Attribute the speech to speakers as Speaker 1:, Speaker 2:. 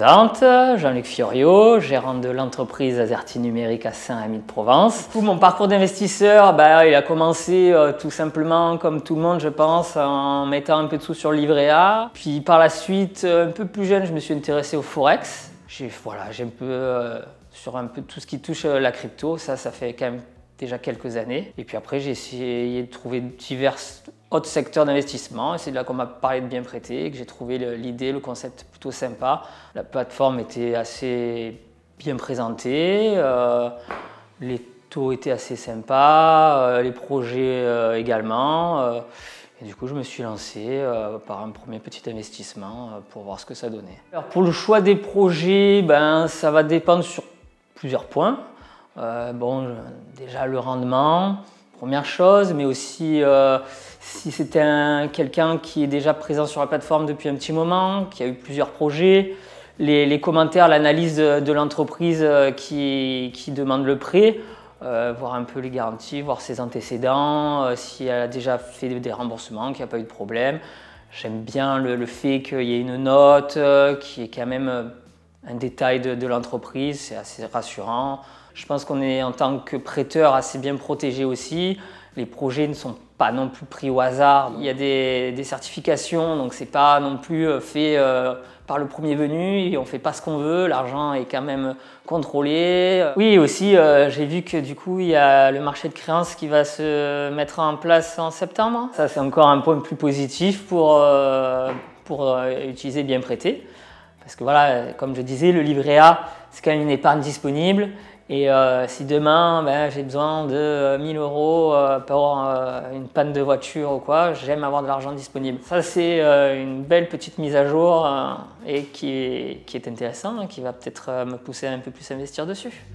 Speaker 1: présente, Jean-Luc Fiorio, gérant de l'entreprise Azerty Numérique à Saint-Rémy-de-Provence. Mon parcours d'investisseur, il a commencé tout simplement comme tout le monde, je pense, en mettant un peu de sous sur le livret A. Puis par la suite, un peu plus jeune, je me suis intéressé au Forex. J'ai un peu sur un peu tout ce qui touche la crypto, ça fait quand même déjà quelques années. Et puis après, j'ai essayé de trouver divers autres secteurs d'investissement. C'est là qu'on m'a parlé de bien prêter, que j'ai trouvé l'idée, le concept plutôt sympa. La plateforme était assez bien présentée, les taux étaient assez sympas, les projets également. Et du coup, je me suis lancé par un premier petit investissement pour voir ce que ça donnait. Alors pour le choix des projets, ça va dépendre sur plusieurs points. Déjà le rendement, première chose, mais aussi si c'était quelqu'un qui est déjà présent sur la plateforme depuis un petit moment, qui a eu plusieurs projets, les commentaires, l'analyse de l'entreprise qui demande le prêt, voir un peu les garanties, voir ses antécédents, si elle a déjà fait des remboursements, qu'il n'y a pas eu de problème. J'aime bien le fait qu'il y ait une note qui est quand même un détail de l'entreprise, c'est assez rassurant. Je pense qu'on est en tant que prêteur assez bien protégé aussi. Les projets ne sont pas non plus pris au hasard. Il y a des certifications, donc c'est pas non plus fait par le premier venu et on fait pas ce qu'on veut. L'argent est quand même contrôlé. Oui, aussi, j'ai vu que du coup, il y a le marché de créances qui va se mettre en place en septembre. Ça, c'est encore un point plus positif pour utiliser bien prêté. Parce que voilà, comme je disais, le livret A, c'est quand même une épargne disponible. Et si demain, j'ai besoin de 1000 € pour une panne de voiture ou quoi, j'aime avoir de l'argent disponible. Ça, c'est une belle petite mise à jour et qui est intéressant, qui va peut-être me pousser un peu plus à investir dessus.